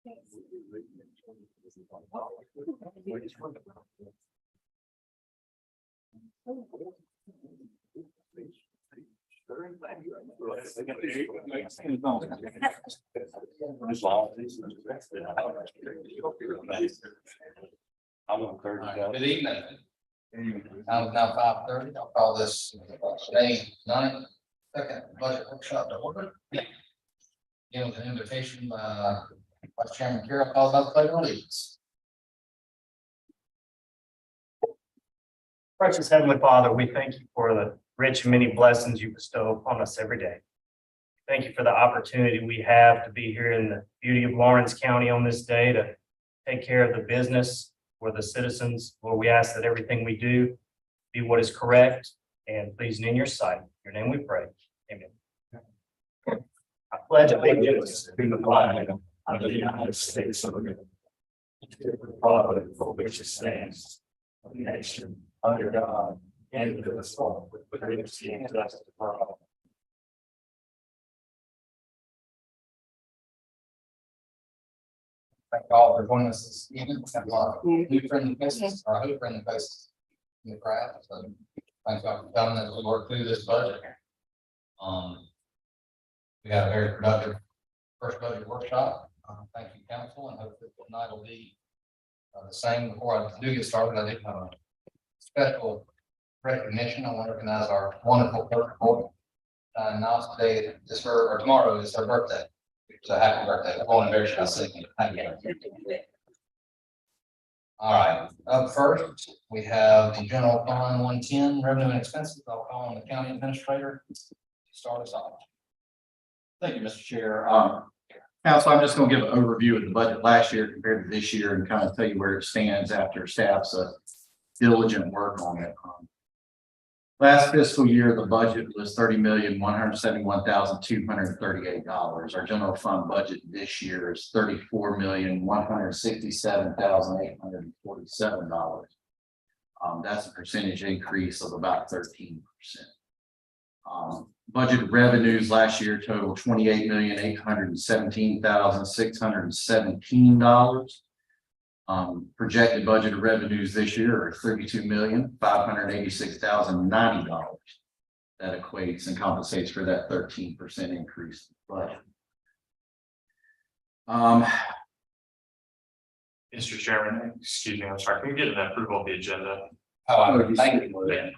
Good evening. Now it's now 5:30. I'll call this May 9th, second budget workshop to order. Given an invitation by Vice Chairman Carroll, calls out the pledge of allegiance. Precious Heavenly Father, we thank you for the rich and many blessings you bestow upon us every day. Thank you for the opportunity we have to be here in the beauty of Lawrence County on this day to take care of the business for the citizens. Lord, we ask that everything we do be what is correct and pleasing in your sight. In your name we pray. Amen. I pledge allegiance to the flag of the United States of America, to the republic for which it stands, one nation under God, indivisible, with liberty and justice for all. Thank you all for joining us this evening. We have a lot of new friendly faces, or hope friendly faces in the crowd. So thank you all for coming as we work through this budget. We had a very productive first budget workshop. Thank you, council, and hope that tonight will be the same. Before I do get started, I do have a special recognition. I want to recognize our wonderful clerk, now today is her, or tomorrow is her birthday. So happy birthday. I want to very sure sing. Thank you. All right, up first, we have the general fund 110 revenue and expenses. I'll call on the county administrator to start us off. Thank you, Mr. Chair. Council, I'm just going to give an overview of the budget last year compared to this year and kind of tell you where it stands after staff's diligent work on it. Last fiscal year, the budget was $30,171,238. Our general fund budget this year is $34,167,847. That's a percentage increase of about 13%. Budget revenues last year totaled $28,817,617. Projected budget revenues this year are $32,586,090. That equates and compensates for that 13% increase in budget. Mr. Chairman, excuse me, I'm sorry, can we get an approval of the agenda? Thank you.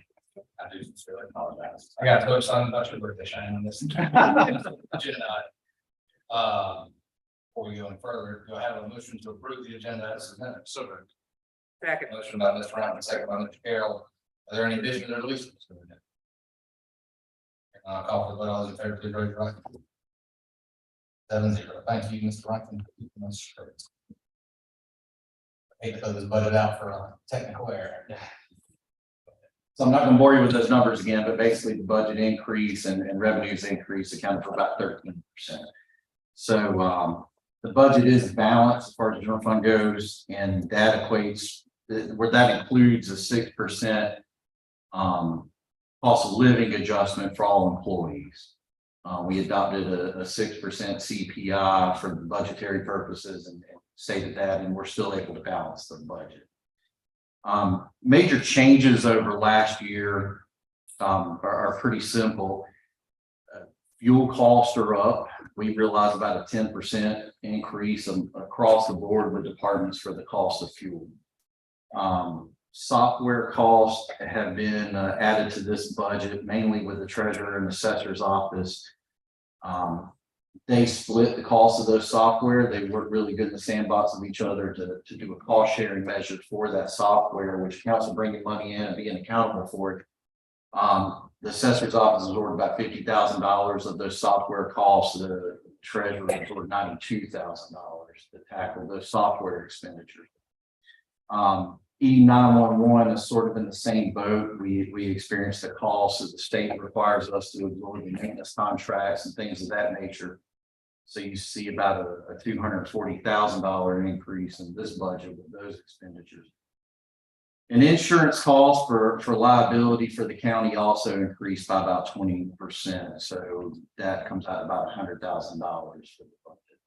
I do sincerely apologize. I got to touch on about your birthday shine on this. Agenda. Before we go any further, do I have a motion to approve the agenda as presented? So moved. Second. Motion by Mr. Rankin, second by Mr. Carroll. Are there any additions or deletions? Call for the vote. All those in favor, please raise your right hand. 7-0. Thank you, Mr. Rankin. I hate to throw this budget out for a technical error. So I'm not going to bore you with those numbers again, but basically the budget increase and revenues increase accounted for about 13%. So the budget is balanced as far as the general fund goes, and that equates where that includes a 6% cost of living adjustment for all employees. We adopted a 6% CPI for the budgetary purposes and stated that, and we're still able to balance the budget. Major changes over last year are pretty simple. Fuel costs are up. We realized about a 10% increase across the board with departments for the cost of fuel. Software costs have been added to this budget, mainly with the treasurer and assessor's office. They split the cost of those software. They work really good in the sandbox of each other to do a cost sharing measure for that software, which accounts for bringing money in and being accountable for it. The assessor's office absorbed about $50,000 of those software costs. The treasurer absorbed $92,000 to tackle those software expenditures. E911 is sort of in the same boat. We experienced the costs as the state requires us to absorb the maintenance contracts and things of that nature. So you see about a $240,000 increase in this budget with those expenditures. And insurance costs for liability for the county also increased by about 20%. So that comes out about $100,000 for the budget.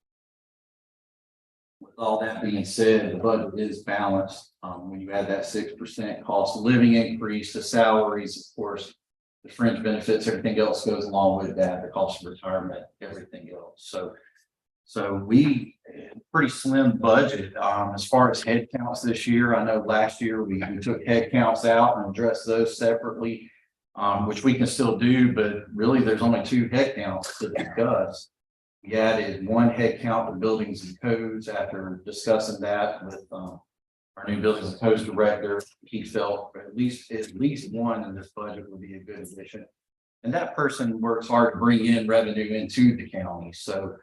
with all that being said, the budget is balanced. When you add that 6% cost of living increase, the salaries, of course, the fringe benefits, everything else goes along with that, the cost of retirement, everything else. So we, pretty slim budget, as far as head counts this year. I know last year we took head counts out and addressed those separately, which we can still do, but really there's only 2 head counts to discuss. We added 1 head count to buildings and codes after discussing that with, our new buildings and codes director. He felt at least 1 in this budget would be a good addition. And that person works hard to bring in revenue into the county. So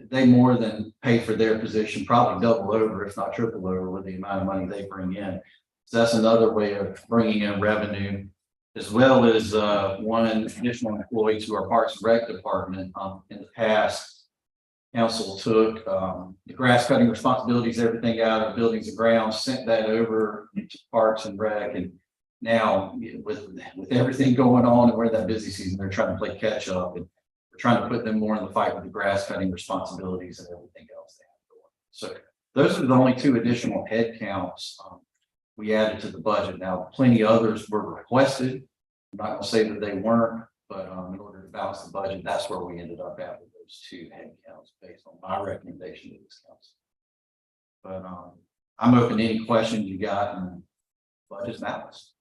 they more than pay for their position, probably double over, if not triple over, with the amount of money they bring in. So that's another way of bringing in revenue, as well as 1 additional employee to our Parks and Rec department. In the past, council took the grass cutting responsibilities, everything out of buildings and grounds, sent that over to Parks and Rec. And now with everything going on and we're in that busy season, they're trying to play catch up, and we're trying to put them more in the fight with the grass cutting responsibilities and everything else they have going. So those are the only 2 additional head counts we added to the budget. Now, plenty others were requested. I'm not going to say that they weren't, but in order to balance the budget, that's where we ended up at with those 2 head counts based on my recommendation to this council. But I'm open to any questions you got, and budget's balanced.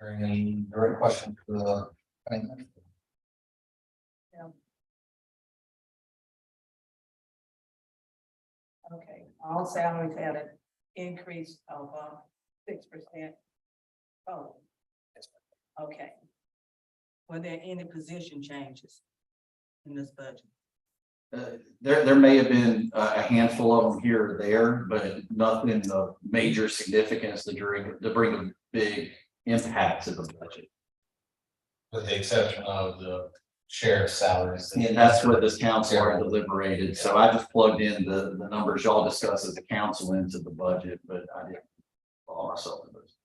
Are there any direct questions for the? Okay, all salaries had an increase of 6%. Oh. Okay. Were there any position changes in this budget? There may have been a handful of them here or there, but nothing of major significance to bring a big impact to the budget. With the exception of the sheriff's salaries. And that's what this council already deliberated. So I just plugged in the numbers y'all discussed as a council into the budget, but I didn't follow myself in those.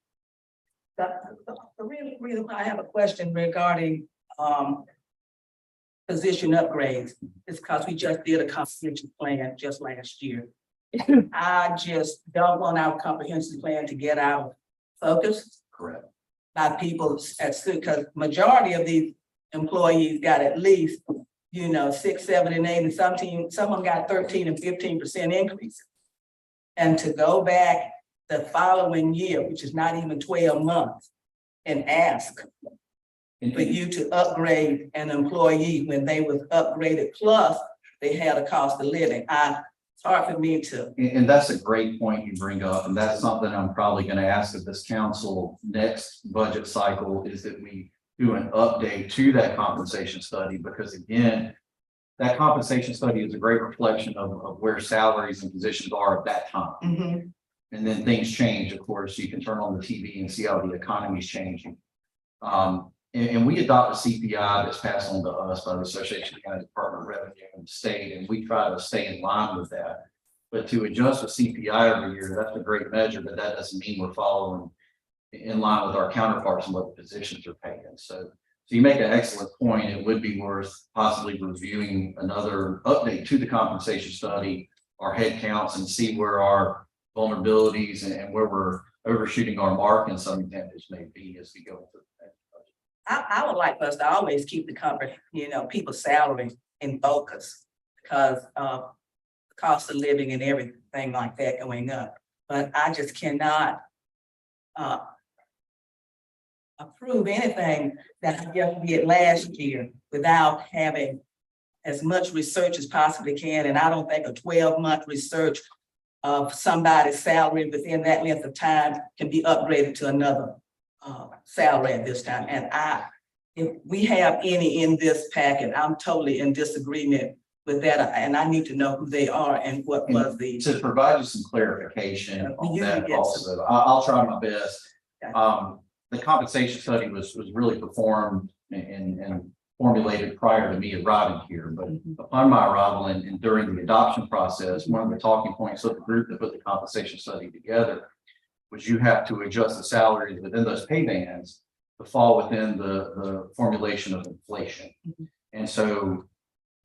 The reason why I have a question regarding position upgrades is because we just did a comprehensive plan just last year. I just don't want our comprehensive plan to get out of focus Correct. by people at, because majority of these employees got at least, 6, 7, and 8, and some of them got 13 and 15% increase. And to go back the following year, which is not even 12 months, and ask for you to upgrade an employee when they was upgraded, plus they had a cost of living. It's hard for me to. And that's a great point you bring up, and that's something I'm probably going to ask of this council next budget cycle, is that we do an update to that compensation study, because again, that compensation study is a great reflection of where salaries and positions are at that time. And then things change, of course. You can turn on the TV and see how the economy is changing. And we adopt a CPI that's passed on to us by the Association of County Department of Revenue and the state, and we try to stay in line with that. But to adjust the CPI every year, that's a great measure, but that doesn't mean we're following in line with our counterparts and what the positions are paying. So you make an excellent point. It would be worth possibly reviewing another update to the compensation study, our head counts, and see where our vulnerabilities and where we're overshooting our mark in some examples may be as we go into the next budget. I would like us to always keep the people's salary in focus, because of the cost of living and everything like that going up. But I just cannot approve anything that I just did last year without having as much research as possibly can. And I don't think a 12-month research of somebody's salary within that length of time can be upgraded to another salary at this time. And if we have any in this packet, I'm totally in disagreement with that. And I need to know who they are and what was the. To provide you some clarification on You that get also, I'll try my best. The compensation study was really performed and formulated prior to me arriving here, but upon my arrival and during the adoption process, one of the talking points of the group that put the compensation study together was you have to adjust the salaries within those pay bands to fall within the formulation of inflation. And so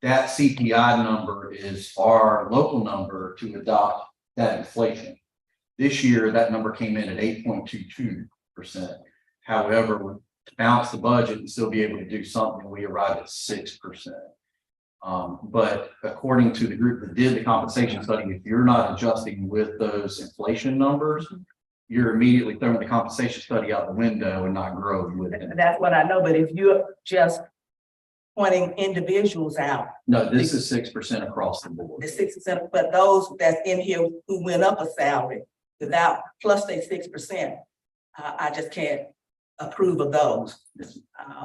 that CPI number is our local number to adopt that inflation. This year, that number came in at 8.22%. However, to balance the budget and still be able to do something, we arrived at 6%. But according to the group that did the compensation study, if you're not adjusting with those inflation numbers, you're immediately throwing the compensation study out the window and not growing with it. That's what I know, but if you're just pointing individuals out, No, this is 6% across the board. the 6%, but those that's in here who went up a salary without, plus they 6%, I just can't approve of those.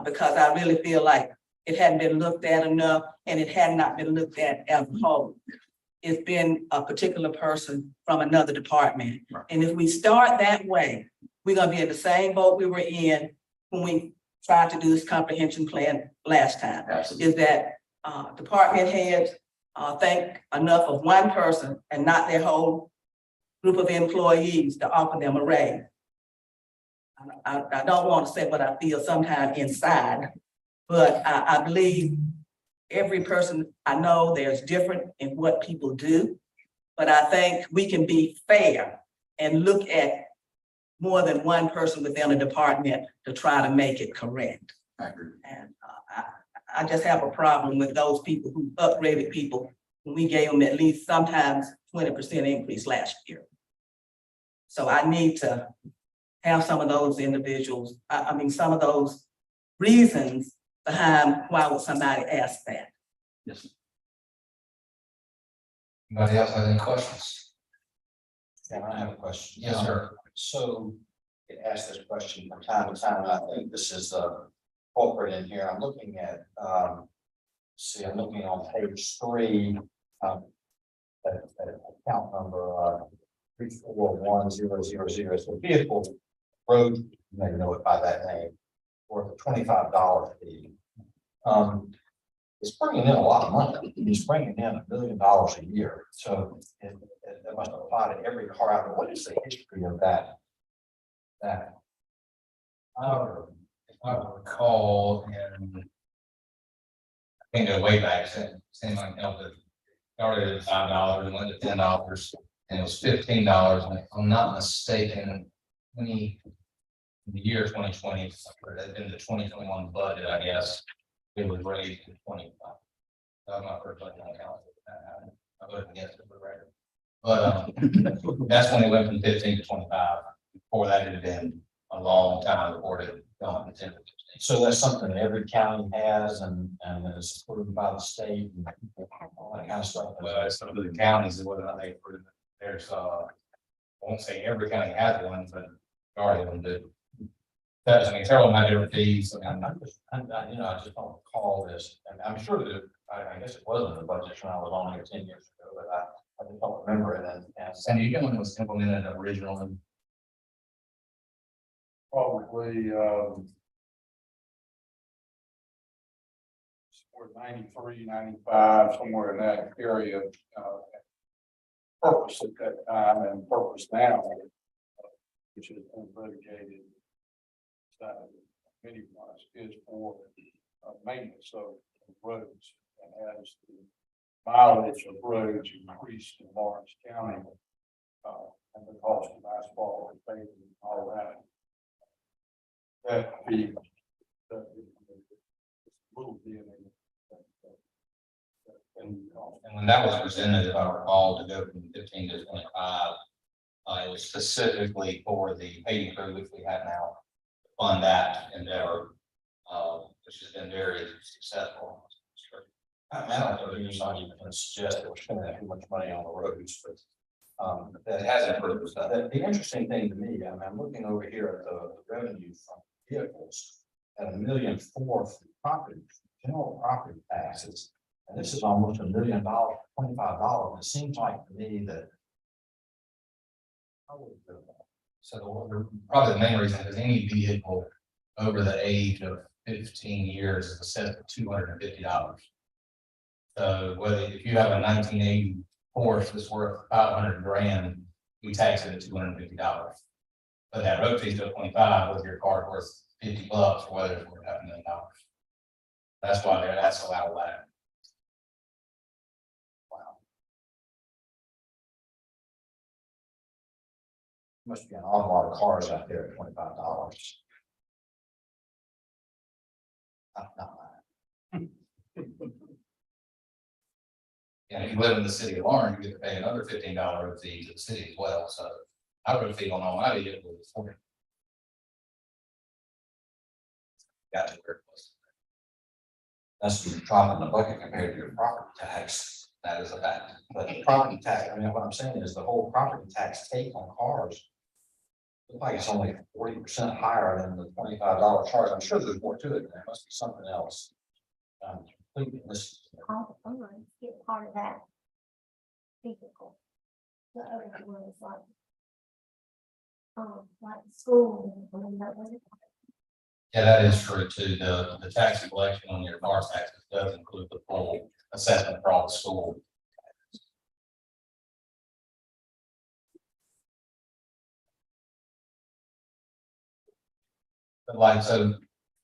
Because I really feel like it hadn't been looked at enough, and it had not been looked at as a whole. It's been a particular person from another department. Right. And if we start that way, we're gonna be in the same boat we were in when we tried to do this comprehension plan last time. Absolutely. Is that department heads think enough of one person and not their whole group of employees to offer them a raise. I don't want to say what I feel sometimes inside, but I believe every person, I know there's different in what people do, but I think we can be fair and look at more than one person within a department to try to make it correct. I agree. And I just have a problem with those people who upgraded people when we gave them at least sometimes 20% increase last year. So I need to have some of those individuals, I mean, some of those reasons behind why would somebody ask that? Yes, sir. Anybody else have any questions? Yeah, I have a question. Yes, sir. So get asked this question from time to time, and I think this is corporate in here. I'm looking at, see, I'm looking on page 3, that account number 341000. So vehicle road, you may know it by that name, or the $25 fee. It's bringing in a lot of money. It's bringing in $1 million a year. So it must apply to every car out there. What is the history of that? If I recall, and I think go way back, same like Elvis, started at $5 and went to $10, and it was $15. And if I'm not mistaken, in the year 2020, in the 2021 budget, I guess, it was raised to 25. I'm not for budget account. I voted against it for the record. But that's when it went from 15 to 25. Before that, it had been a long time before it had gone to 10 to 15. So that's something that every county has and is approved by the state and all that kind of stuff. Well, some of the counties is what I think there's I won't say every county has one, but majority of them do. That's, I mean, several of them have different fees. I mean, I just don't recall this, and I'm sure that I guess it wasn't in the budget when I was on here 10 years ago, but I just don't remember it. And Sandy, you know when it was implemented originally? Probably, somewhere 93, 95, somewhere in that area, purpose at that time and purpose now, which has been litigated. Many months is for maintenance of roads, and as the mileage of roads increased in Lawrence County, and the cost of asphalt and paving and all that. That fee, little bit. And when that was presented, if I recall, to go from 15 to 25, it was specifically for the paving crew, which we have now, to fund that endeavor, which has been very successful. I don't know, you're not even going to suggest that we're spending that much money on the roads, but That has improved. the interesting thing to me, I mean, I'm looking over here at the revenue from vehicles at $1.4 million for property, general property taxes. And this is almost $1 million, $25. It seems like to me that. So probably the main reason is any vehicle over the age of 15 years is assessed at $250. So whether if you have a 1980 Porsche that's worth 500 grand, we tax it at $250. But that road fee is still 25, whether your car worth $50 or whether it's worth $500,000. That's why that's allowed that. Must be an awful lot of cars out there at $25. Not mine. And if you live in the city of Lawrence, you get to pay another $15 road fee to the city as well, so our road fee on all my vehicles was 40. Got to where it was. That's a drop in the bucket compared to your property tax. That is a fact. But the property tax, I mean, what I'm saying is the whole property tax take on cars. Looks like it's only 40% higher than the $25 charge. I'm sure there's more to it, but there must be something else. Completely missing. All the funds get part of that vehicle. The other one is like school. and that one. Yeah, that is true too. The tax collection on your car taxes does include the full assessment for all the school. But like, so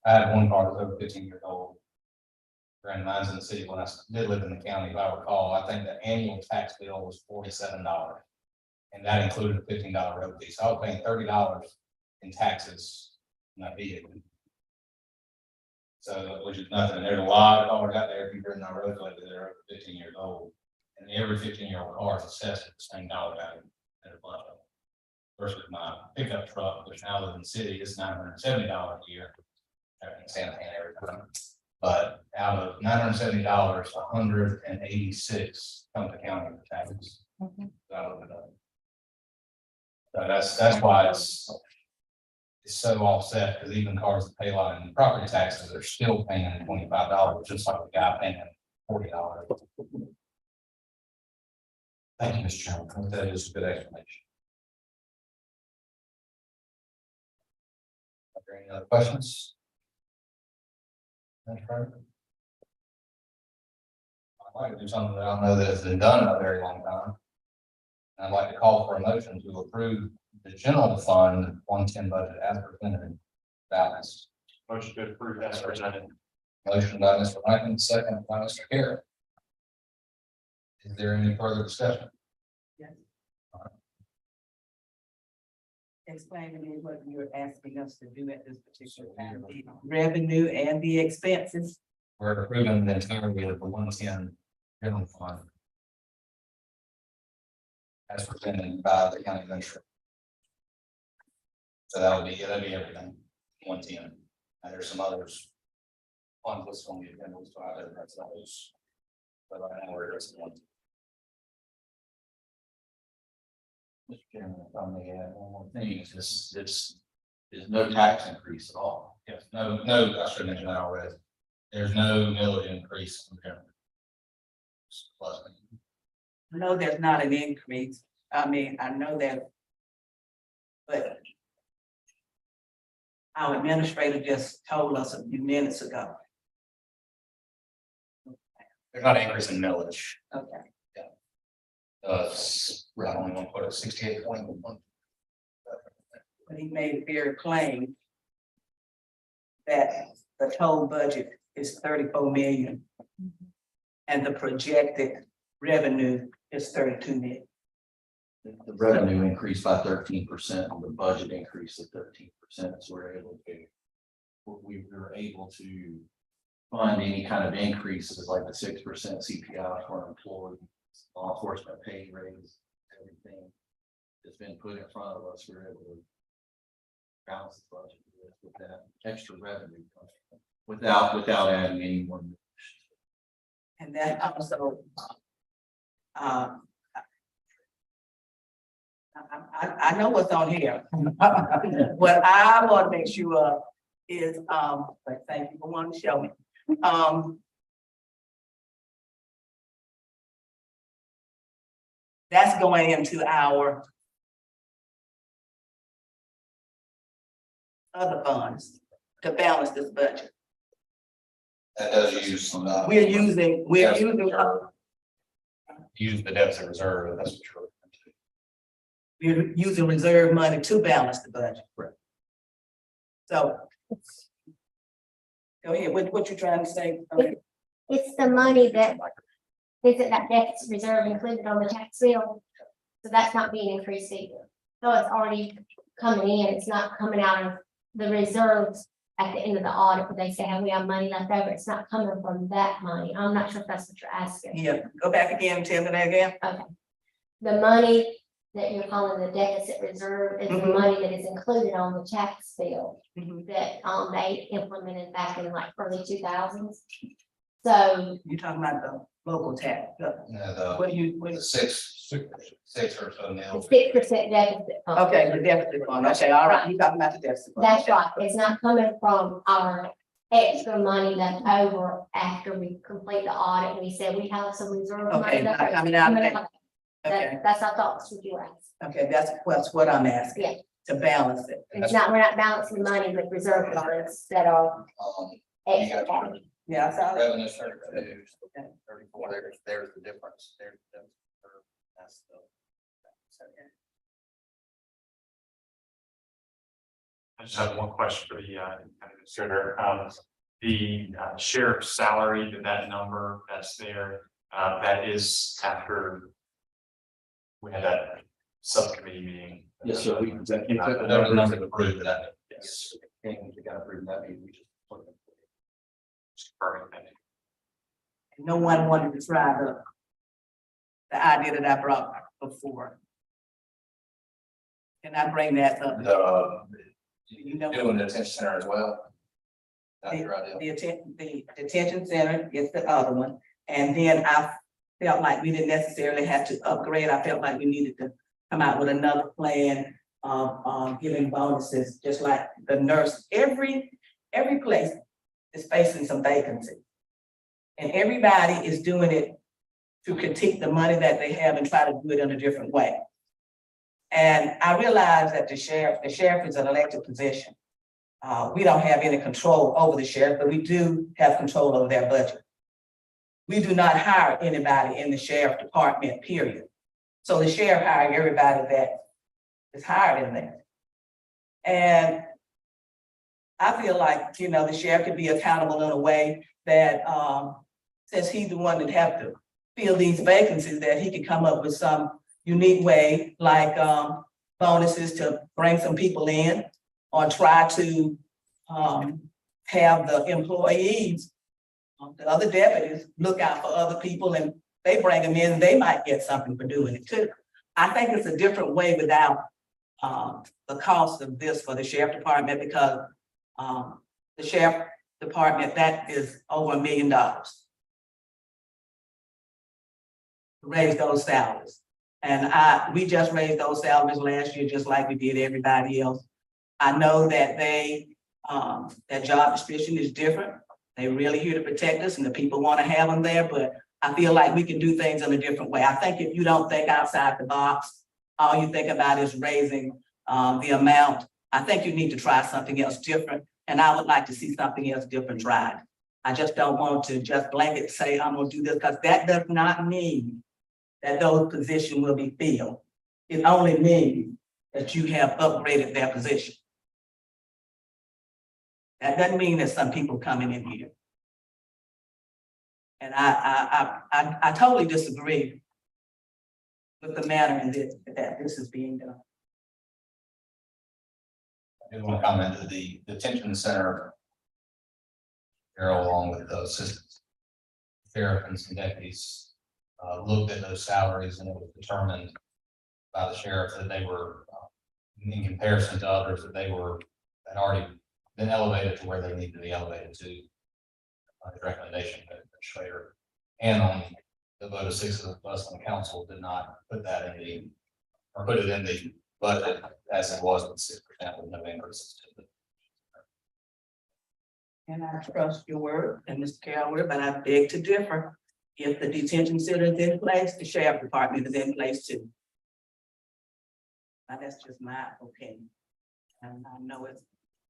I had one car that's over 15 years old. Grand mine's in the city. When I did live in the county, if I recall, I think the annual tax bill was $47. And that included a $15 road fee. So I was paying $30 in taxes on that vehicle. So, which is nothing. There's a lot of cars out there, if you've driven on roads like that, they're over 15 years old. And every 15-year-old car is assessed at the same dollar value. At a bunch of them. Versus my pickup truck, which now lives in the city, is $970 a year. In Santa Ana every time. But out of $970, 186 come to county for taxes. So I looked it up. So that's why it's so offset, because even cars that pay a lot in property taxes are still paying $25, just like the guy paying $40. Thank you, Mr. Chairman. I think that is a good explanation. Are there any other questions? I'd like to do something that I know that has been done in a very long time. I'd like to call for a motion to approve the general fund 110 budget as presented. Balance. Motion to approve as presented. Motion by Mr. Rankin, second by Mr. Garrett. Is there any further discussion? Yes. Explain to me what you're asking us to do at this particular time, the revenue and the expenses. We're approving the entirety of the 110 general fund. As presented by the county administrator. So that'll be everything, 110. And there's some others. One was on the agenda, so I don't know, that's those. But right now we're addressing one. Mr. Chairman, if I may add one more thing, is this is no tax increase at all. Yes, no, I should mention that already. There's no millage increase from general. Plus, No, there's not an increase. I mean, I know that. But. Our administrator just told us a few minutes ago. there's not an increase in millage. Okay. I only want to put it 68.1. But he made it very plain. That the total budget is 34 million. And the projected revenue is 32 million. The revenue increased by 13%, and the budget increased to 13%, so we were able to fund any kind of increases like the 6% CPI for employees, law enforcement pay raise, everything that's been put in front of us. We're able to balance the budget with that extra revenue without adding any more. And that also. I know what's on here. What I want to make sure of is, but thank you for wanting to show me. That's going into our other funds to balance this budget. That does use some. We're using. Use the deficit reserve, that's what you're. We're using reserve money to balance the budget. Right. So. Go ahead, what you trying to say? It's the money that, isn't that deficit reserve included on the tax bill? So that's not being increased either. So it's already coming in, it's not coming out of the reserves at the end of the audit, but they say, hey, we have money left over, it's not coming from that money. I'm not sure if that's what you're asking. Yeah, go back again and tell me that again. The money that you're calling the deficit reserve is the Mhm. money that is included on the tax bill Mhm. that, they implemented back in like early 2000s. So You're talking about the local tax. What do you, The six or so the now. 6% deficit. fund. okay, the deficit fund, okay, all right, you talking about the deficit fund. That's right, it's not coming from our extra money left over after we complete the audit. We said we have some reserve money. Okay, left not over. coming out of Coming that. out. Okay, That's I thought was what you were asking. okay, that's what I'm asking. Yeah. To balance it. It's not, we're not balancing money with reserve funds that are You extra. got Yeah, I saw that. revenue 32, 34, there's the difference, that's the. I just have one question for the consider. The sheriff's salary, that number that's there, that is after we had that subcommittee meeting. Yes, sir. We That was nothing to prove that. Yes. And we got approved that meeting. We just put it in place. Just confirming that. No one wanted to try the idea that I brought before. Can I bring that up? You know, Doing the detention center as well. That's your idea. the detention center is the other one. And then I felt like we didn't necessarily have to upgrade. I felt like we needed to come out with another plan of giving bonuses, just like the nurse. Every place is facing some vacancy. And everybody is doing it to critique the money that they have and try to do it in a different way. And I realize that the sheriff is an elected position. We don't have any control over the sheriff, but we do have control over their budget. We do not hire anybody in the sheriff department, period. So the sheriff hires everybody that is hired in there. And I feel like, the sheriff could be accountable in a way that, since he's the one that have to fill these vacancies, that he could come up with some unique way, like, bonuses to bring some people in, or try to, have the employees, the other deputies, look out for other people, and they bring them in, they might get something for doing it too. I think it's a different way without, the cost of this for the sheriff department, because, the sheriff department, that is over $1 million. To raise those salaries. And we just raised those salaries last year, just like we did everybody else. I know that that job description is different. They're really here to protect us, and the people want to have them there, but I feel like we can do things in a different way. I think if you don't think outside the box, all you think about is raising the amount. I think you need to try something else different, and I would like to see something else different tried. I just don't want to just blanket say, I'm gonna do this, because that does not mean that those positions will be filled. It only means that you have upgraded their position. That doesn't mean that some people coming in here. And I totally disagree with the manner in that this is being done. I do want to comment that the detention center, Carol, along with the assistants, sheriff and some deputies, looked at those salaries, and it was determined by the sheriff that they were, in comparison to others, that they had already been elevated to where they needed to be elevated to. The recommendation of Schrader, and on the vote of 6 of us on the council did not put that put it in the budget as it was with 6% with no increases to the. And I trust your word and Mr. Carroll, but I beg to differ. If the detention center is in place, the sheriff department is in place too. Now, that's just my opinion. And I know it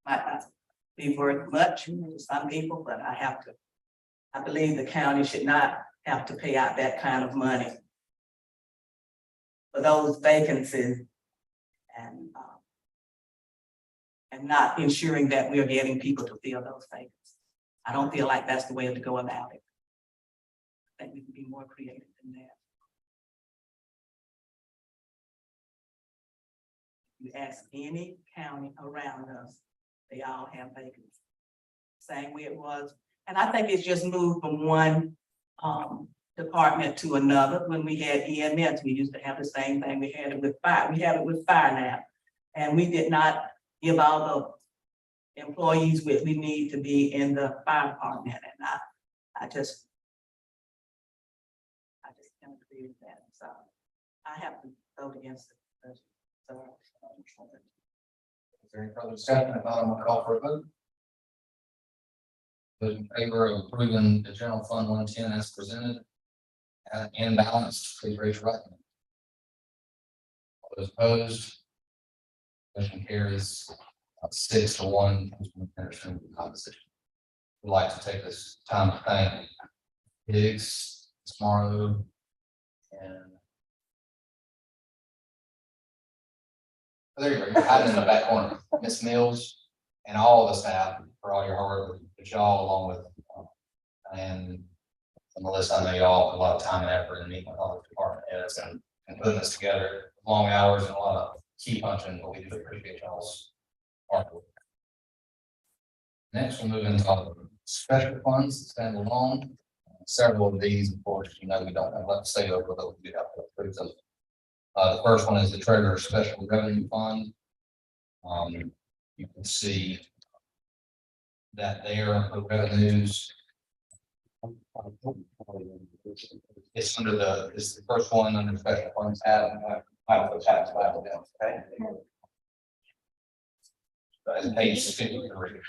might not be worth much to some people, but I believe the county should not have to pay out that kind of money for those vacancies, and not ensuring that we are getting people to fill those vacancies. I don't feel like that's the way to go about it. I think we can be more creative than that. You ask any county around us, they all have vacancies. Same way it was, and I think it's just moved from one department to another. When we had EMS, we used to have the same thing. We had it with fire. We have it with fire now. And we did not give all the employees what we need to be in the fire department. And I just can't agree with that. So I have to vote against it. So, Is there any further discussion? If not, I'm gonna call for a vote. Those in favor of approving the general fund 110 as presented and balanced, please raise your right hand. All those opposed? Motion carries 6-1. Councilman Henderson in opposition. We'd like to take this time to thank Higgs, Morrow, and there you go, you're hiding in the back corner, Miss Mills, and all the staff for all your hard work, that y'all along with and Melissa, I know y'all put a lot of time and effort in meeting with all the department heads and putting this together, long hours and a lot of key punching, but we do appreciate y'all's hard work. Next, we'll move into our special funds, stand alone. Several of these, of course, we don't have to stay over, but we do have to approve them. The first one is the Treasurer Special Revenue Fund. You can see that there, the revenues. It's under it's the first one under special funds tab. I don't put tax down, okay? Page 53.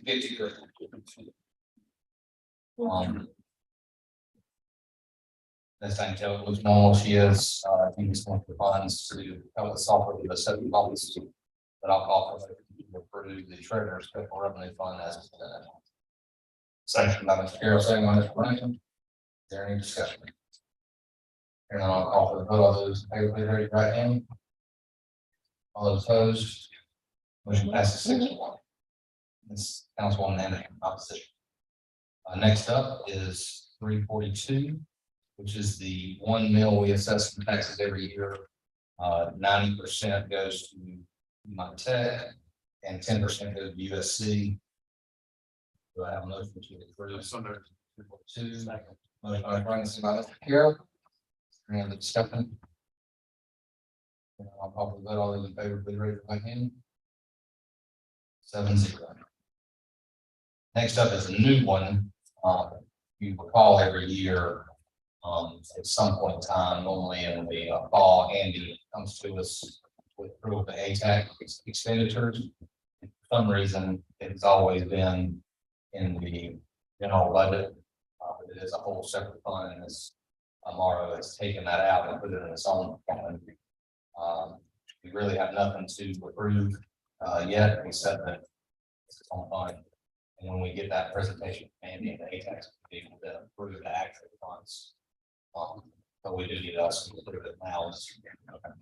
53. As I can tell, it was normal. She is, I think it's one of the funds to help the software with the seven policies. But I'll call for to approve the Treasurer Special Revenue Fund as presented. Section by Mr. Carroll, second by Mr. Bennington. Is there any discussion? Here now, I'll call for the vote. All those in favor, please raise your right hand. All those opposed, motion passes 6-1. This Councilwoman Anderson in opposition. Next up is 342, which is the 1 mil we assess in taxes every year. 90% goes to Montech and 10% goes to USC. Do I have a motion to approve? So there's 2. Motion by Brian, second by Mr. Carroll. Any other discussion? I'll call for the vote. All those in favor, please raise your right hand. 7-0. Next up is a new one. You recall every year, at some point in time, normally in the fall, Andy comes to us with approval of the ATAC expenditures. For some reason, it's always been in the general budget. It is a whole separate fund, and this Amaro has taken that out and put it in its own fund. We really have nothing to approve yet, except that it's its own fund. And when we get that presentation, Andy and the ATAX, we will then approve the actual funds. But we do need us to approve it now. Okay.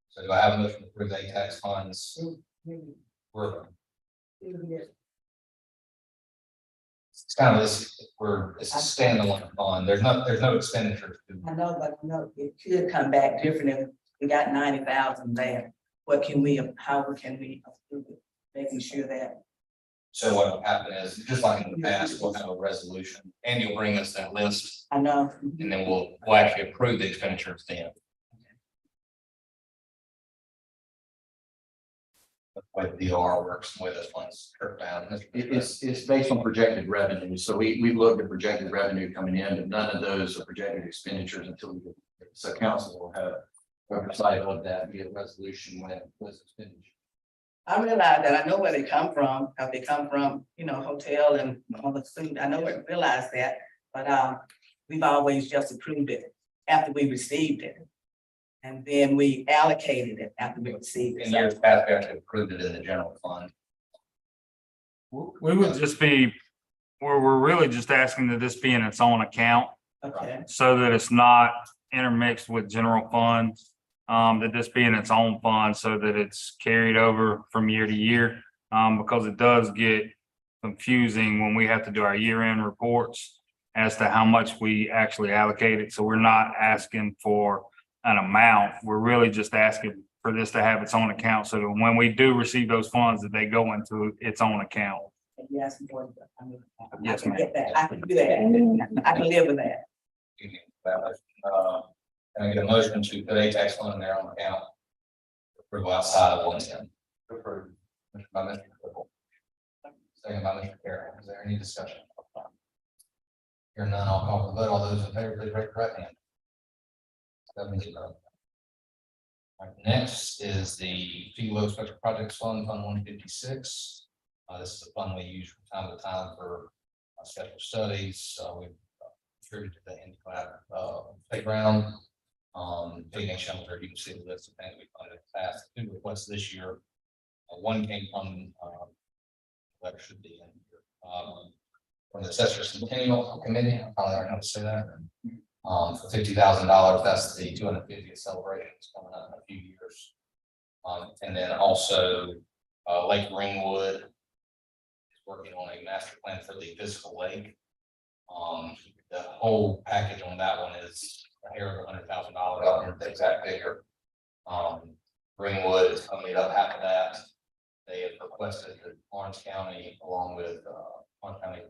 So do I have a motion to approve the ATAX funds? It's kind of this, it's a standalone fund. There's no expenditures. I know, but it could come back different if we got 90,000 there. How can we approve it? Making sure that. So what will happen is, just like in the past, we'll have a resolution and you'll bring us that list I know. and then we'll actually approve the expenditures then. The way the DOR works, the way this one's curved down. It's based on projected revenue. So we looked at projected revenue coming in, but none of those are projected expenditures until we get. So council will have oversight of that via resolution when it was expended. I realize that. I know where they come from, how they come from, hotel and all the food. I know I realize that, but we've always just approved it after we received it. And then we allocated it after we received In it. years past, we actually approved it in the general fund. We would just be, we're really just asking that this be in its own account Okay, so that it's not intermixed with general funds. That this be in its own fund so that it's carried over from year to year. Because it does get confusing when we have to do our year-end reports as to how much we actually allocated. So we're not asking for an amount. We're really just asking for this to have its own account, so that when we do receive those funds, that they go into its own account. Yes, more, I mean, I Yes, can ma'am. get that, I can do that, I can live with that. Can I get a motion to put a tax fund in their own account? Approval outside of 110. Approved. Motion by Mr. Crystal. Second by Mr. Carroll. Is there any discussion? Hearing none, I'll call for the vote. All those in favor, please raise your right hand. 7-0. All right, next is the FELO Special Projects Fund, Fund 156. This is a fund we use from time to time for special studies. We've contributed to the handicap playground, picnic shelter. You can see the list of things we funded in the past. 2 requests this year. One came from letter should be in here. From the Assessor Centennial Committee. I probably learned how to say that. For $50,000, that's the 250th celebration. It's coming up in a few years. And then also Lake Ringwood is working on a master plan for the physical lake. The whole package on that one is a hair of $100,000. I don't remember the exact figure. Ringwood is coming up half of that. They have requested that Orange County, along with Orange County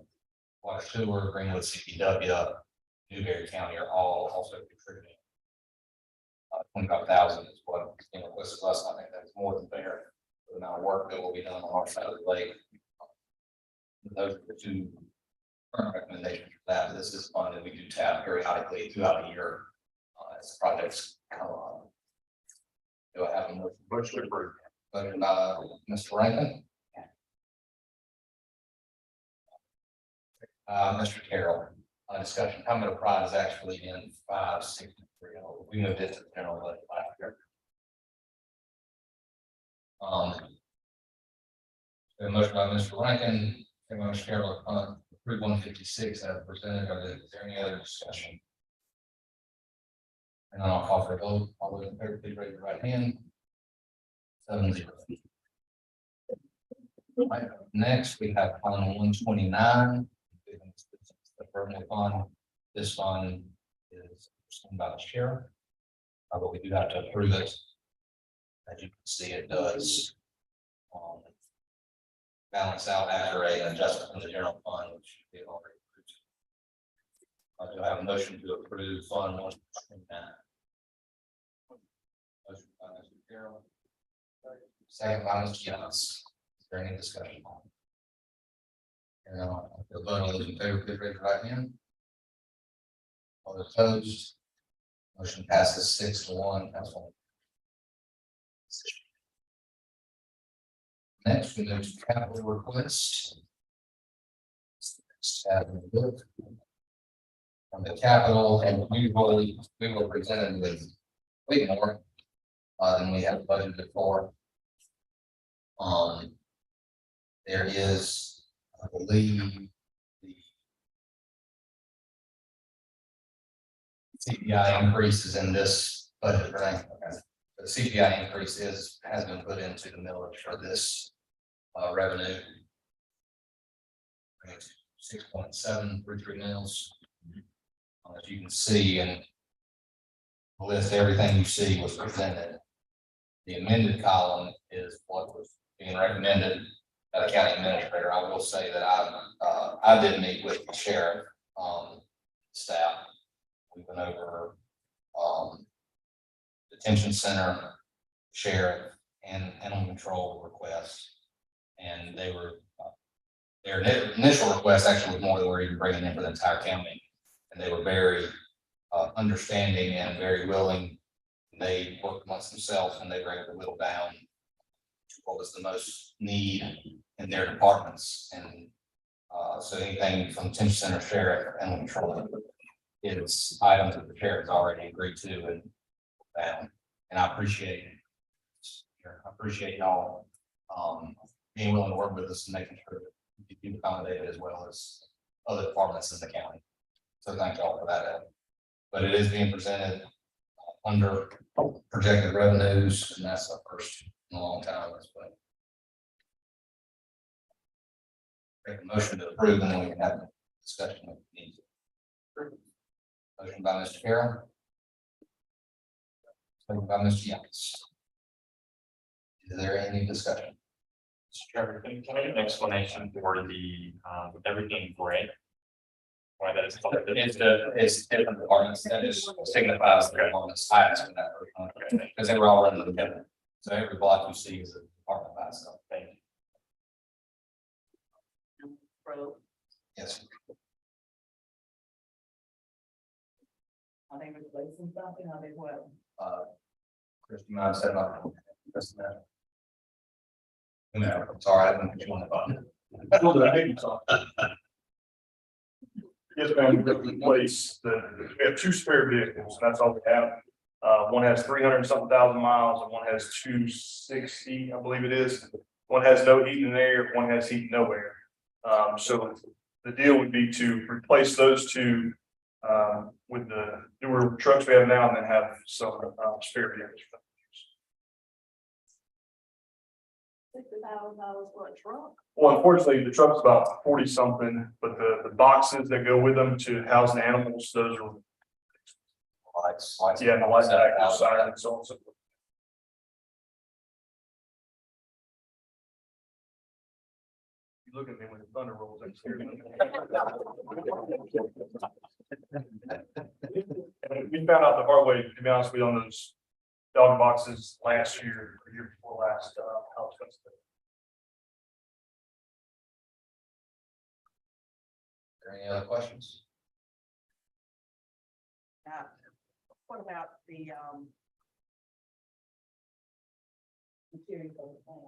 Water Sewer, Greenwood CPW, Newberry County are all also contributing. 25,000 is what you know requested last time. I think that's more than fair for the amount of work that will be done on our side of the lake. Those are the 2 current recommendations for that. This is fun that we do tap periodically throughout the year as projects come on. Do I have a motion? Motion approved. Voted by Mr. Rankin. Mr. Carroll, discussion, Commodore Pride is actually in 563. We moved it to the general budget last year. A motion by Mr. Rankin, second by Mr. Carroll, approve 156 as presented. Is there any other discussion? And then I'll call for a vote. All those in favor, please raise your right hand. 7-0. Right, next, we have Fund 129. The permanent fund. This fund is owned by the sheriff. But we do have to approve it. As you can see, it does balance out after an adjustment from the general fund, which we have already approved. Do I have a motion to approve Fund 129? Motion by Mr. Carroll. Second by Mr. Youngs. Is there any discussion on it? The vote, all those in favor, please raise your right hand. All those opposed. Motion passes 6-1. That's one. Next, we move to capital request. From the capital, and we were presented with way more than we have budgeted for. There is, I believe, the CPI increases in this budget, right? Okay. The CPI increase has been put into the millage for this revenue. 6.733 mils. As you can see, and list everything you see was presented. The amended column is what was being recommended by the county administrator. I will say that I did meet with the sheriff staff. We went over detention center, sheriff, and animal control requests, and they were their initial request actually was more than we're even bringing in for the entire county, and they were very understanding and very willing. They worked amongst themselves and they were able to whittle down what was the most need in their departments. And so anything from detention center, sheriff, and control is items that the sheriff has already agreed to and down. And I appreciate y'all being willing to work with us and making sure that we can accommodate it as well as other departments in the county. So thank y'all for that. But it is being presented under projected revenues, and that's the first in a long time. Make a motion to approve, and then we can have a discussion if we need to. Motion by Mr. Carroll. Second by Mr. Youngs. Is there any discussion? Mr. Trevor, can I get an explanation for the, everything gray? Why that is called? It's different departments, that just signifies the department's highest for that, because they were all running together. So every block you see is a department by itself. Thank you. Yes. Are they replacing something? Are they what? Chris, you mind setting up? No, I'm sorry, I didn't put you on the button. Yes, ma'am, we replace we have two spare vehicles, that's all we have. One has 300 and something thousand miles and one has 260, I believe it is. One has no heat and air, one has heat and no air. So the deal would be to replace those two with the newer trucks we have now and then have some spare vehicles. $60,000 for a truck? Well, unfortunately, the truck's about 40 something, but the boxes that go with them to house the animals, those are, Lights. yeah, and the lights that act outside and so on and so forth. You look at me when the thunder rolls, I'm scared. And we found out the hard way, to be honest with you, on those dog boxes last year, or year before last, how expensive. Are there any other questions? Now, what about the material of the plan?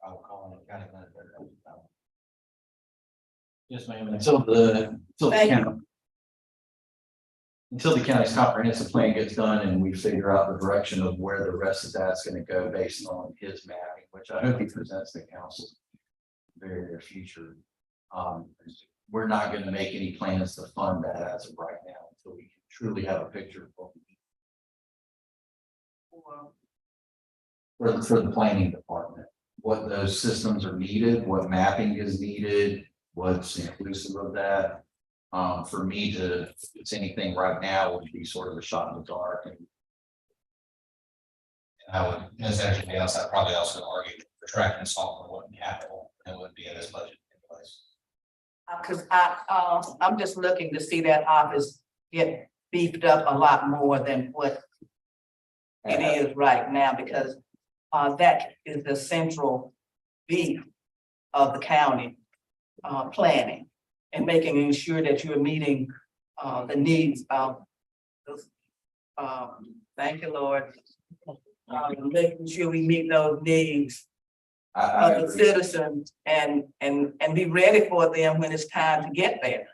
I will call on the county manager. Yes, ma'am, until the county's comprehensive plan gets done and we figure out the direction of where the rest of that's gonna go based on his mapping, which I hope he presents to council in the very near future. We're not gonna make any plans to fund that as of right now until we can truly have a picture of what we need for the planning department, what those systems are needed, what mapping is needed, what's inclusive of that. For me to, if it's anything right now, would be sort of a shot in the dark. And I would, Ms. Anderson, else, I'd probably also argue the tracking software wouldn't be capital, and wouldn't be in this budget in place. Because I'm just looking to see that office get beefed up a lot more than what it is right now, because that is the central beef of the county planning and making sure that you're meeting the needs of thank you, Lord. Making sure we meet those needs I of the citizens and be ready for them when it's time to get there.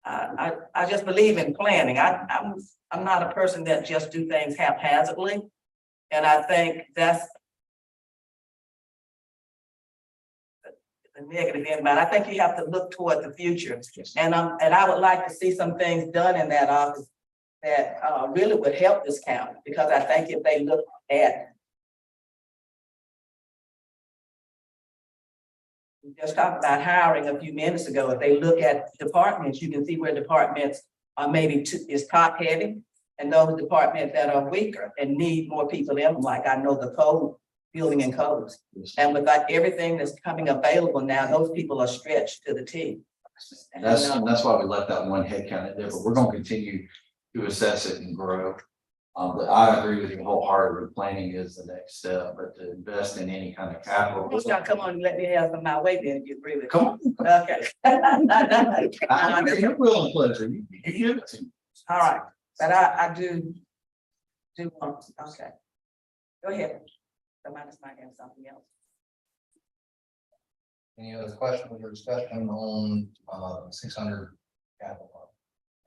I just believe in planning. I'm not a person that just do things haphazardly. And I think that's the negative end, but I think you have to look toward the future. And I would like to see some things done in that office that really would help this county, because I think if they look at we just talked about hiring a few minutes ago. If they look at departments, you can see where departments are maybe is top heavy, and those departments that are weaker and need more people in them, like I know the code, building and codes. And with like everything that's coming available now, those people are stretched to the T. And, That's why we left that one head count in there, but we're gonna continue to assess it and grow. But I agree with you wholeheartedly, planning is the next step, but to invest in any kind of capital. y'all come on and let me have some of my way then if you agree with me. Come on. Okay. Your will and pleasure. You give it to me. All right, but I do want, okay. Go ahead. Somebody might have something else. Any other questions or discussion on 600 capital?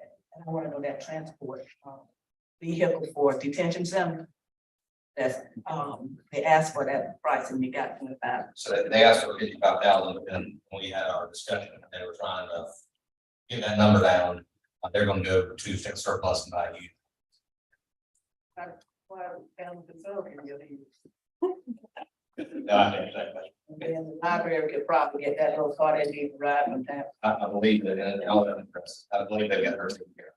And I want to know that transport vehicle for detention center. That's they asked for that price and you got 25. So they asked for 55,000, and when we had our discussion, they were trying to get that number down. They're going to go to fixed surplus and value. Well, found the facility you'll use. No, I think that, And then the library could probably get that little car that needs to ride from town. I believe that, and I believe they got her taken care of.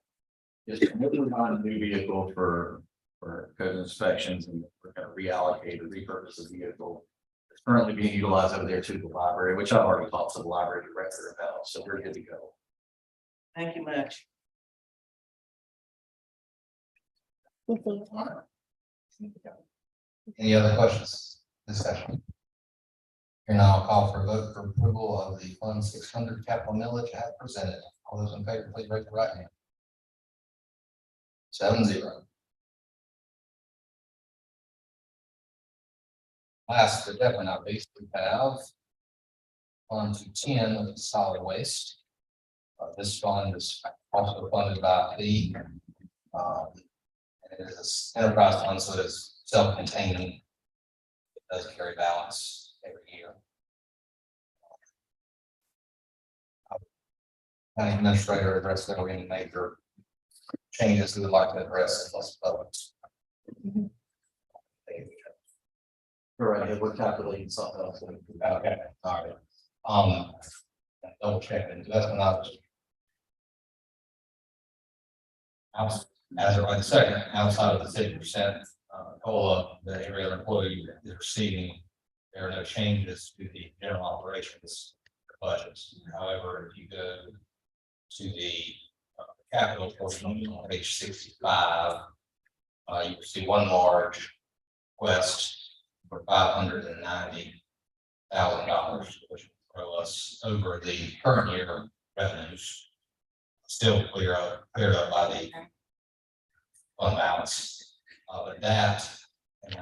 Just we're buying a new vehicle for code inspections and we're gonna reallocate or repurpose the vehicle. It's currently being utilized over there to the library, which I've already talked to the library director about, so we're good to go. Thank you much. Any other questions, discussion? Here now I'll call for a vote for approval of the Fund 600 capital millage as presented. All those in favor, please raise your right hand. 7-0. Last but definitely not least, we have Fund 210 of solid waste. This fund is also funded by the it is an enterprise fund, so it's self-containing. It does carry balance every year. County administrator addressed there any major changes we would like to address in this budget. All right, we're calculating something else. Okay, all right. Double check investment options. As of right second, outside of the 50% COLA that every other employee is receiving, there are no changes to the general operations budgets. However, if you go to the capital portion on page 65, you will see one large request for $590,000, which will throw us over the current year revenues. Still cleared up by the fund balance. But that, and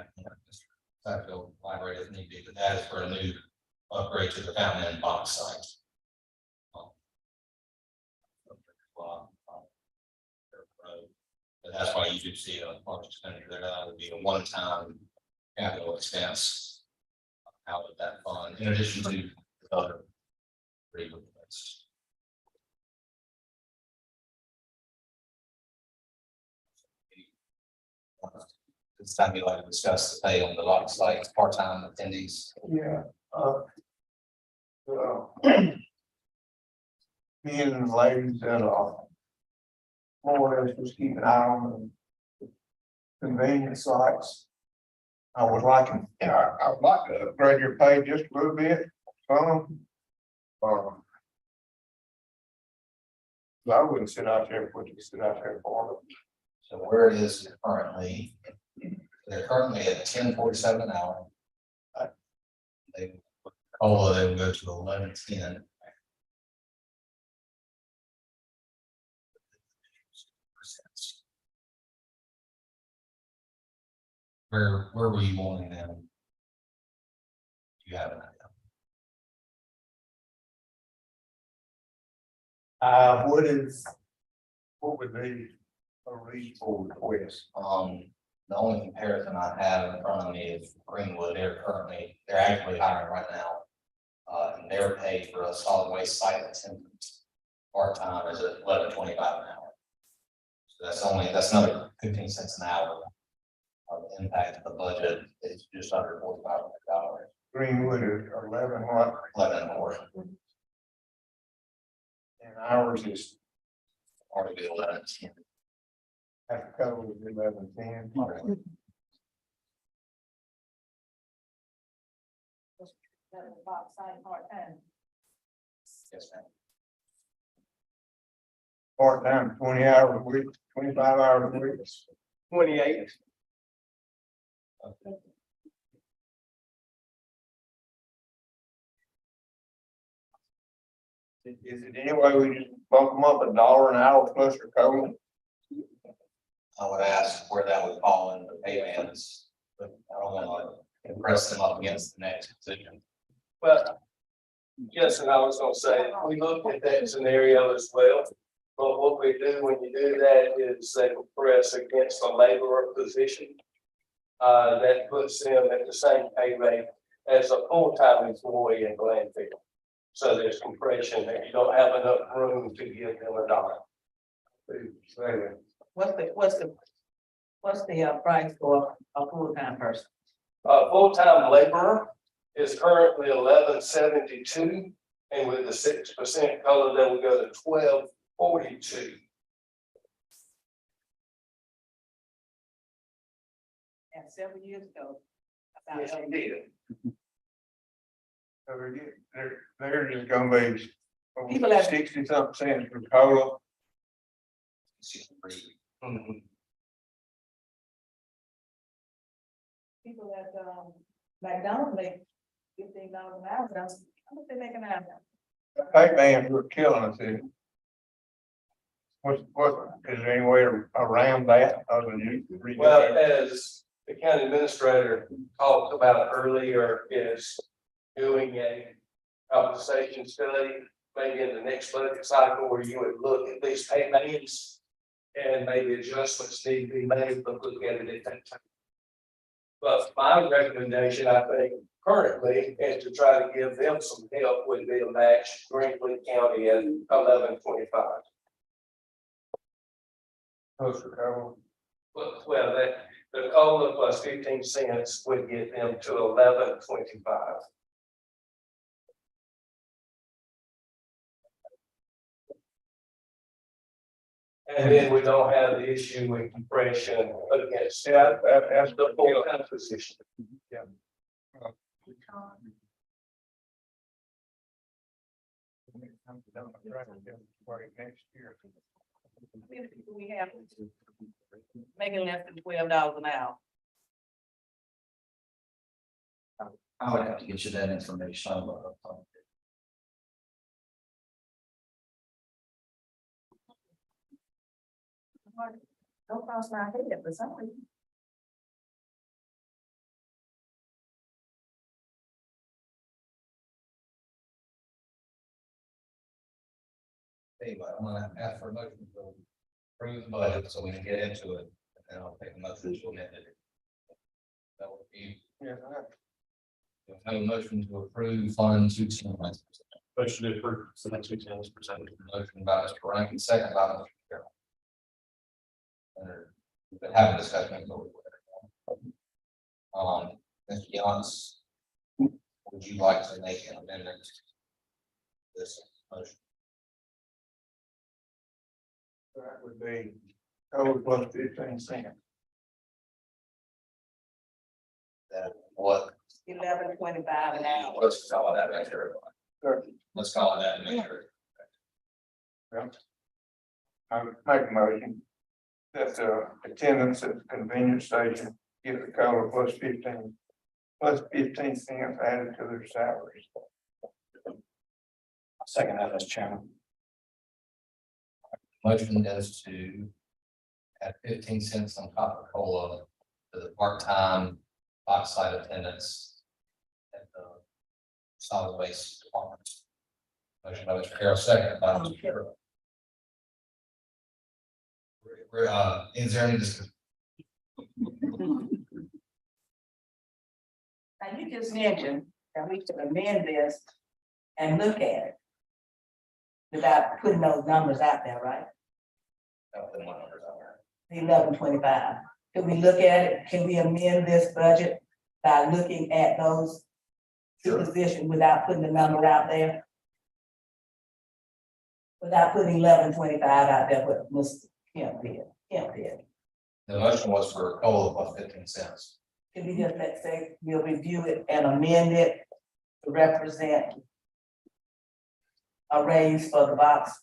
that will elaborate if need be, but that is for a new upgrade to the fountain and box site. But that's why you do see a large expenditure there. That would be a one-time capital expense out of that fund, in addition to the other requests. It's time you like to discuss the pay on the lot sites, part-time attendees. Yeah, me and the ladies that more or less just keep an eye on the convenience sites. I would like, I'd like to upgrade your pay just a little bit, some. I wouldn't sit out there, would you sit out there for them? So where it is currently, they're currently at 10.47 an hour. They COLA, they will go to 11.10. Where were you wanting them? Do you have an idea? What would be a reasonable request? The only comparison I have in front of me is Greenwood. They're actually hiring right now. And their pay for a solid waste site attendant part-time is at $11.25 an hour. So that's another 15 cents an hour. The impact of the budget is just under $4,500. Greenwood is 11 what? 11 more, And ours is already 11.10. half cover is 11.10. Yes, ma'am. Part-time, 20 hours a week, 25 hours a week. 28. Is it any way we just bump them up $1 an hour plus your COLA? I would ask where that would fall in the pay bands, but I don't want to impress them up against the next position. Well, yes, and I was gonna say, we looked at that scenario as well. But what we do when you do that is they press against a laborer position. That puts them at the same pay rate as a full-time employee in Glanville. So there's compression there. You don't have enough room to give them $1. What's the price for a full-time person? Full-time laborer is currently $11.72, and with the 6% COLA, then we go to $12.42. And several years ago. Yes, you did. So they're just gonna be People have- 60-something cents for cola. People at, McDonald's make $15 an hour, how much they make an hour? Pay bands were killing us here. What, is there any way around that other than you? Well, as the county administrator talked about earlier, is doing a compensation study, maybe in the next budget cycle where you would look at these pay bands. And maybe adjustments need to be made, but look at it at that time. But my recommendation, I think, currently, is to try to give them some help with the match Greenwood County at 11.25. Post for cola. Well, that, the COLA plus 15 cents would get them to 11.25. And then we don't have the issue with compression against That's the full-time position. Next year. How many people we have making less than $12 an hour? I would have to get you that information. Don't cross my head for some reason. Anyway, I'm gonna ask for a motion to approve the budget so we can get into it, and I'll take a motion to amend it. That would be, have a motion to approve Fund 210. Motion to approve, so next week's percent. Motion by Mr. Rankin, second by Mr. Carroll. We've been having discussion. Mr. Yance, would you like to make an amendment to this motion? That would be cola plus 15 cents. That what? 11.25 an hour. Let's call it that, make sure. Let's call it that and make sure. I would make a motion that attendance at the convenience station get the cola plus 15 cents added to their salaries. Second that, as chairman. Motion is to add 15 cents on top of COLA to the part-time off-site attendants at the solid waste department. Motion by Mr. Carroll, second by Mr. Carroll. Is there any discussion? Now, you just mentioned that we should amend this and look at it without putting those numbers out there, right? I'll put my numbers out there. The 11.25. Can we look at it? Can we amend this budget by looking at those two positions without putting the number out there? Without putting 11.25 out there, what Mr. Kemp did. The motion was for COLA plus 15 cents. Can we just, let's say, we'll review it and amend it to represent a raise for the box?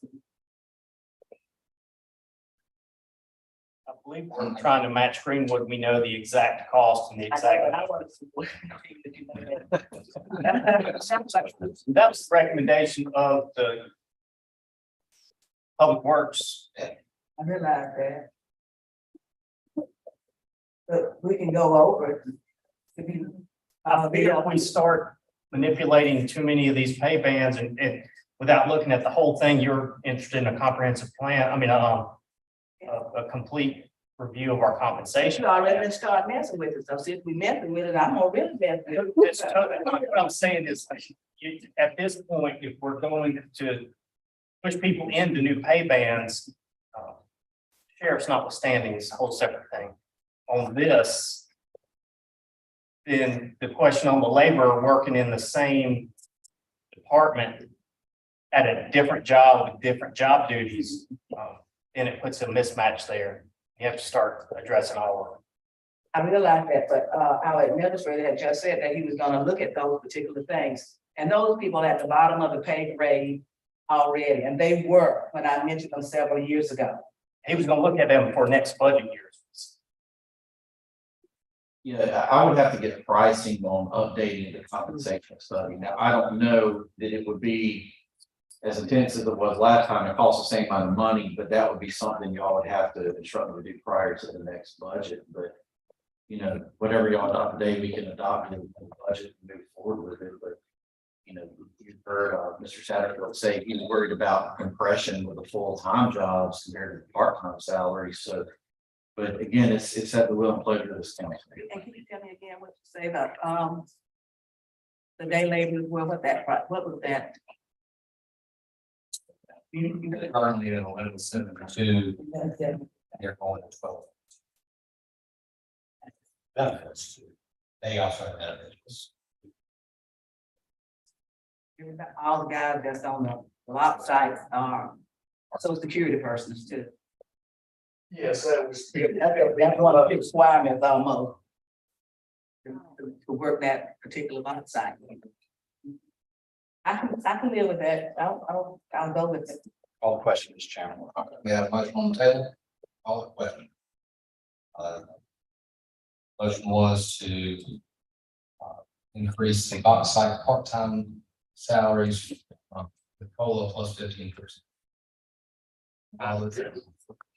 I believe we're trying to match Greenwood. We know the exact cost and the exact. That was the recommendation of the Public Works. I realize that. But we can go over it. I feel if we start manipulating too many of these pay bands and without looking at the whole thing, you're interested in a comprehensive plan, I mean, a complete review of our compensation. You already been start messing with it, so since we messing with it, I'm gonna really mess with it. It's totally- What I'm saying is, at this point, if we're going to push people into new pay bands, sheriff's notwithstanding is a whole separate thing. On this, then the question on the labor working in the same department at a different job with different job duties, then it puts a mismatch there. You have to start addressing all of them. I realize that, but our administrator had just said that he was gonna look at those particular things. And those people at the bottom of the pay grade already, and they were, when I mentioned them several years ago. He was gonna look at them for next budget years. Yeah, I would have to get pricing on updating the compensation study. Now, I don't know that it would be as intense as it was last time. It costs the same amount of money, but that would be something y'all would have to instruct me to do prior to the next budget. But, you know, whatever y'all adopt today, we can adopt in the budget and move forward with it. But, you know, you've heard Mr. Satterfield say he's worried about compression with the full-time jobs compared to the part-time salary. So, but again, it's at the will and pleasure of this council. And can you tell me again what you say about, the day labor, well, what was that? Currently at 11.72, they're going to 12. Benefits. They also have benefits. All the guys that's on the lot sites are social security persons too. Yes, that was. That's one of the requirements almost. To work that particular lot site. I can live with that. I'll go with it. All the questions, Chairman. We have a motion on the table. All the question. Motion was to increase the box site part-time salaries the COLA plus 15%.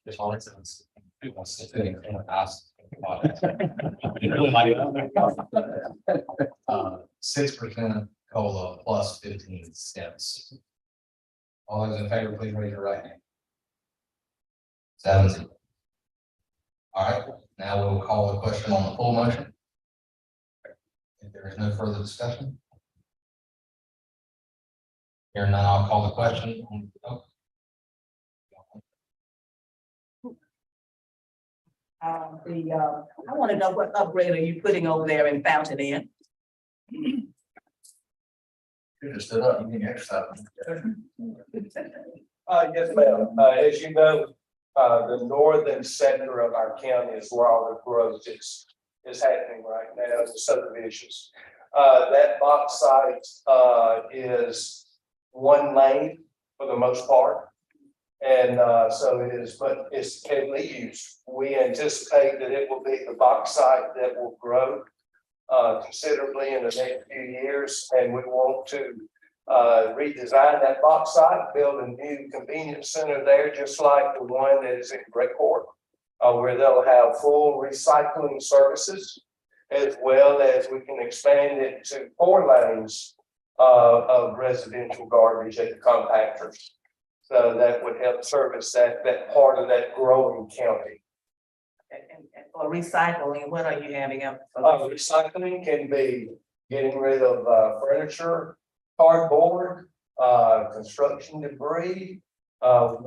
It's all it says. Who wants to fit in the house? It really might. 6% COLA plus 15 cents. All those in favor, please raise your right hand. 7-0. All right, now we'll call the question on the full motion. If there is no further discussion. Here now, I'll call the question. I want to know what upgrade are you putting over there in Fountain Inn? You just stood up, you can exercise. Yes, ma'am. As you know, the northern sector of our county is where all the growth is happening right now, the subdivisions. That box site is one lane for the most part. And so it is, but it's heavily used. We anticipate that it will be the box site that will grow considerably in the next few years. And we want to redesign that box site, build a new convenience center there, just like the one that is in Breakport, where they'll have full recycling services, as well as we can expand it to 4 lanes of residential garbage at the compactors. So that would help service that part of that growing county. And for recycling, what are you having up? Recycling can be getting rid of furniture, cardboard, construction debris.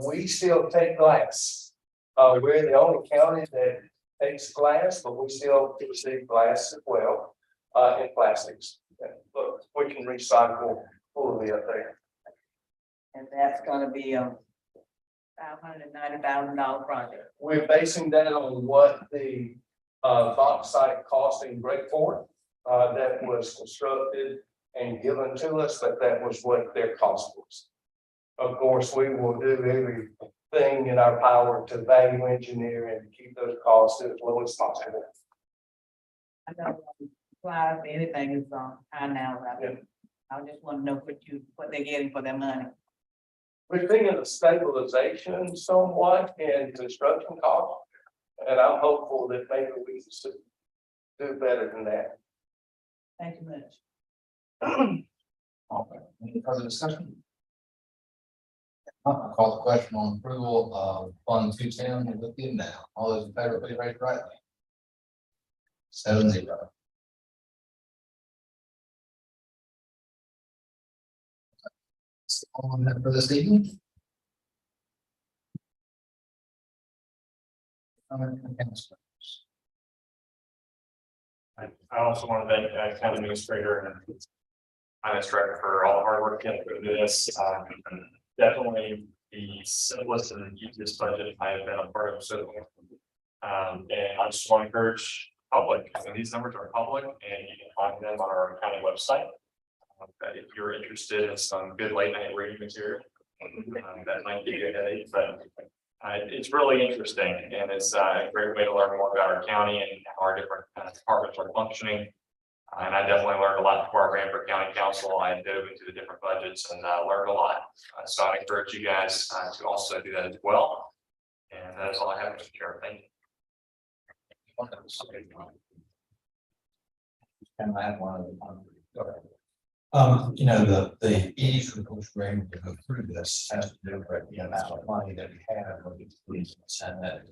We still take glass. We're the only county that takes glass, but we still receive glass as well, and plastics. But we can recycle fully up there. And that's gonna be a $590,000 project. We're basing that on what the box site cost in Breakport that was constructed and given to us, but that was what their cost was. Of course, we will do everything in our power to value engineer and keep those costs as low as possible. I know, supplies, anything is high now, right? Yeah. I just want to know what they're getting for their money. We're thinking of stabilization somewhat in construction costs, and I'm hopeful that maybe we can do better than that. Thank you much. Okay, any further discussion? I'll call the question on approval of Fund 210 with you now. All those in favor, please raise your right hand. 7-0. All on that for this evening. I also want to thank county administrator and finance director for all the hard work to do this. Definitely the simplest and easiest budget I have been a part of. So, and I just want to encourage public, and these numbers are public, and you can find them on our county website. If you're interested in some good late night reading material, that might give you a headache, but it's really interesting, and it's a great way to learn more about our county and how our different departments are functioning. And I definitely learned a lot before I ran for county council. I dove into the different budgets and learned a lot. So I encourage you guys to also do that as well. And that's all I have, Mr. Chair. Thank you. Can I have one of the? You know, the ease with which we're able to go through this has to do with the amount of money that we have with the police and that.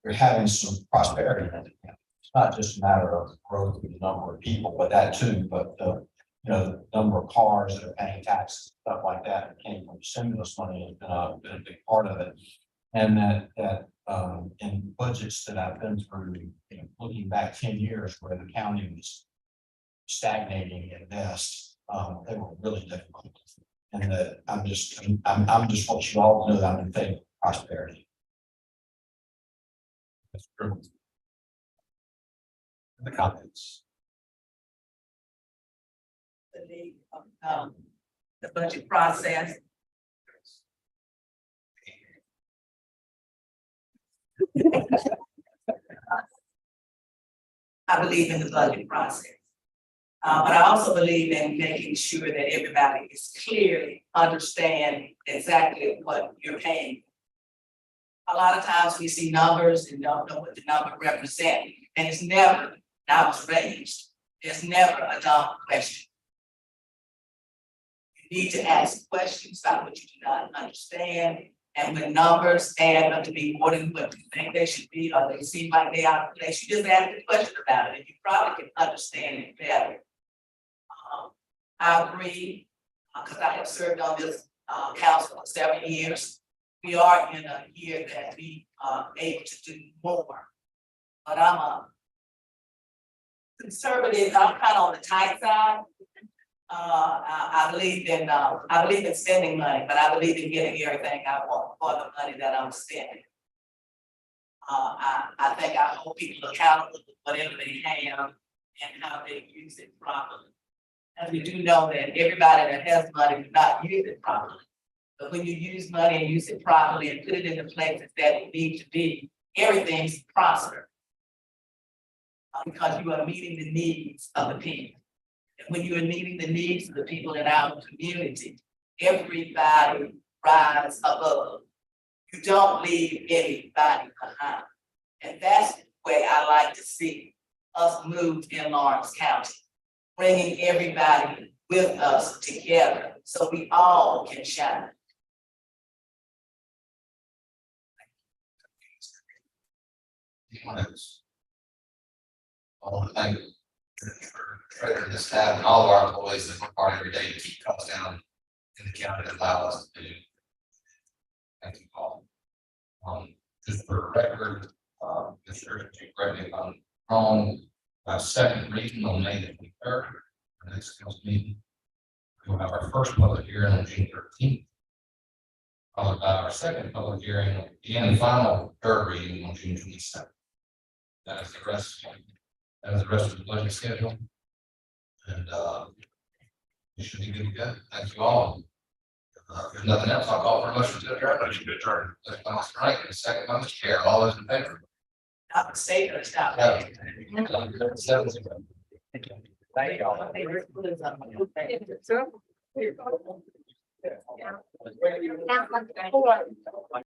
We're having some prosperity in it. It's not just a matter of growth of the number of people, but that too, but the, you know, the number of cars that are paying taxes, stuff like that came from stimulus money has been a big part of it. And that in budgets that I've been through, you know, looking back 10 years where the county was stagnating at best, they were really difficult. And that I'm just want you all to know that I'm in favor of prosperity. That's true. The comments. The budget process. I believe in the budget process. But I also believe in making sure that everybody is clearly understand exactly what you're paying. A lot of times we see numbers and don't know what the number represents, and it's never dollars raised. There's never a dumb question. You need to ask questions about what you do not understand, and when numbers add up to be more than what you think they should be, or they seem like they are, you just ask a question about it, and you probably can understand it better. I agree, because I have served on this council for 7 years. We are in a year that we are able to do more. But I'm a conservative, I'm kind of on the tight side. I believe in spending money, but I believe in getting everything I want for the money that I'm spending. I think I hold people accountable for whatever they have and how they use it properly. And we do know that everybody that has money does not use it properly. But when you use money and use it properly and put it in the places that it needs to be, everything's prosper. Because you are meeting the needs of the people. And when you are meeting the needs of the people in our community, everybody rises above. You don't leave anybody behind. And that's the way I like to see us move in Lawrence County. Bringing everybody with us together so we all can shine. I want to thank Treasurer, the staff, and all of our employees that work hard every day to keep costs down in the county that allow us to do. Thank you all. Just for record, Mr. Correct me if I'm wrong, our second reading on May the 23rd, our next council meeting. We'll have our first public hearing on June 13th. Followed by our second public hearing and final third reading on June 27th. That is the rest of the budget schedule. And you should be good to go. Thank you all. If there's nothing else, I'll call for a motion to adjourn. Motion to adjourn. Second by Mr. Rankin, and second by Mr. Chair. All those in favor? Not mistake or stop. No. 7-0. Thank y'all. Now,